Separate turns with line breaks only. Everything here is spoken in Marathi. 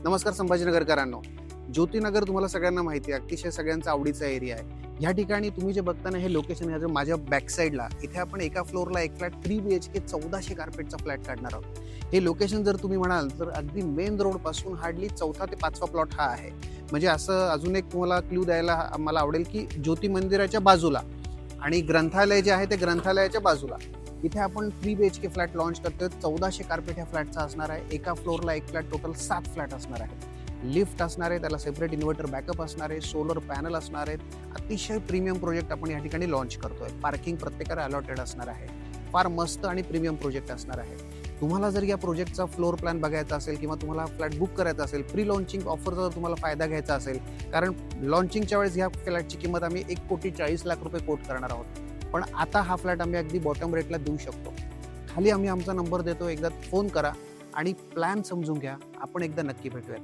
नमस्कार संभाजीनगरकरांनो. ज्योतिनगर तुम्हाला सगळ्यांना माहिती आहे, अतिशय सगळ्यांचा आवडीचा एरिया आहे. या ठिकाणी तुम्ही जे बघताना हे लोकेशन आहे, माझ्या बॅक साईडला इथे आपण एका फ्लोअरला एक फ्लॅट 3 BHK 1400 कार्पेटचा फ्लॅट काढणार आहोत. हे लोकेशन जर तुम्ही म्हणाल तर अगदी मेन रोड पासून हार्डली 4था ते 5वा प्लॉट हा आहे. म्हणजे असं अजून एक तुम्हाला क्लू द्यायला मला आवडेल की ज्योती मंदिराच्या बाजूला आणि ग्रंथालय जे आहे ते ग्रंथालयाच्या बाजूला इथे आपण 3 BHK फ्लॅट लॉन्च करतोय. 1400 कार्पेट ह्या फ्लॅटचा असणार आहे. एका फ्लोअरला एक फ्लॅट, टोटल 7 फ्लॅट असणार आहे. लिफ्ट असणार आहे, त्याला सेपरेट इन्व्हर्टर बॅकअप असणार आहे, सोलर पॅनल असणार आहेत. अतिशय प्रीमियम प्रोजेक्ट आपण या ठिकाणी लॉन्च करतोय. पार्किंग प्रत्येकाला अलॉटेड असणार आहे. फार मस्त आणि प्रीमियम प्रोजेक्ट असणार आहे. तुम्हाला जर या प्रोजेक्टचा फ्लोअर प्लॅन बघायचा असेल किंवा तुम्हाला फ्लॅट बुक करायचा असेल, प्री लॉन्चिंग ऑफरचा जर तुम्हाला फायदा घ्यायचा असेल, कारण लॉन्चिंगच्या वेळेस ह्या फ्लॅटची किंमत आम्ही 1,40,00,000 कोट करणार आहोत. पण आता हा फ्लॅट आम्ही अगदी बॉटम रेटला देऊ शकतो. खाली आम्ही आमचा नंबर देतो, एकदा फोन करा आणि प्लॅन समजून घ्या. आपण एकदा नक्की भेटूया.